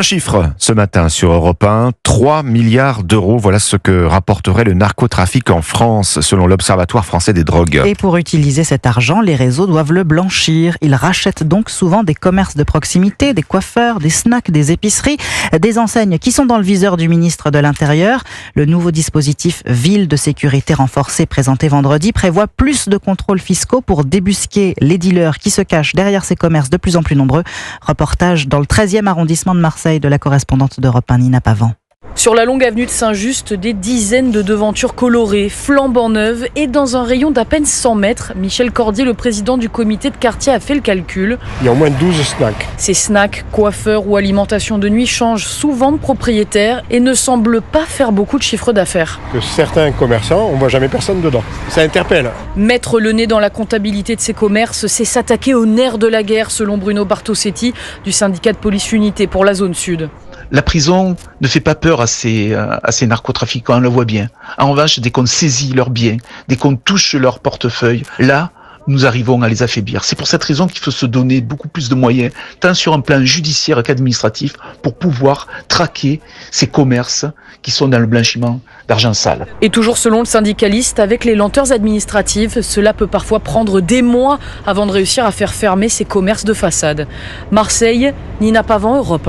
Un chiffre ce matin sur Europe 1, 3 milliards d'euros. Voilà ce que rapporterait le narcotrafic en France, selon l'Observatoire français des drogues. Et pour utiliser cet argent, les réseaux doivent le blanchir. Ils rachètent donc souvent des commerces de proximité, des coiffeurs, des snacks, des épiceries, des enseignes qui sont dans le viseur du ministre de l'Intérieur. Le nouveau dispositif Ville de sécurité renforcée présenté vendredi prévoit plus de contrôles fiscaux pour débusquer les dealers qui se cachent derrière ces commerces de plus en plus nombreux. Reportage dans le 13e arrondissement de Marseille de la correspondante d'Europe 1, Nina Pavant. Sur la longue avenue de Saint-Just, des dizaines de devantures colorées, flambant neuves et dans un rayon d'à peine 100 mètres, Michel Cordier, le président du comité de quartier, a fait le calcul. Il y a au moins 12 snacks. Ces snacks, coiffeurs ou alimentation de nuit changent souvent de propriétaire et ne semblent pas faire beaucoup de chiffre d'affaires. Que certains commerçants, on ne voit jamais personne dedans. Ça interpelle. Mettre le nez dans la comptabilité de ces commerces, c'est s'attaquer au nerf de la guerre, selon Bruno Bartosetti, du syndicat de police unité pour la zone sud. La prison ne fait pas peur à ces narcotrafiquants, on le voit bien. En revanche, dès qu'on saisit leurs biens, dès qu'on touche leur portefeuille, là, nous arrivons à les affaiblir. C'est pour cette raison qu'il faut se donner beaucoup plus de moyens, tant sur un plan judiciaire qu'administratif, pour pouvoir traquer ces commerces qui sont dans le blanchiment d'argent sale. Et toujours selon le syndicaliste, avec les lenteurs administratives, cela peut parfois prendre des mois avant de réussir à faire fermer ces commerces de façade. Marseille, Nina Pavant, Europe 1.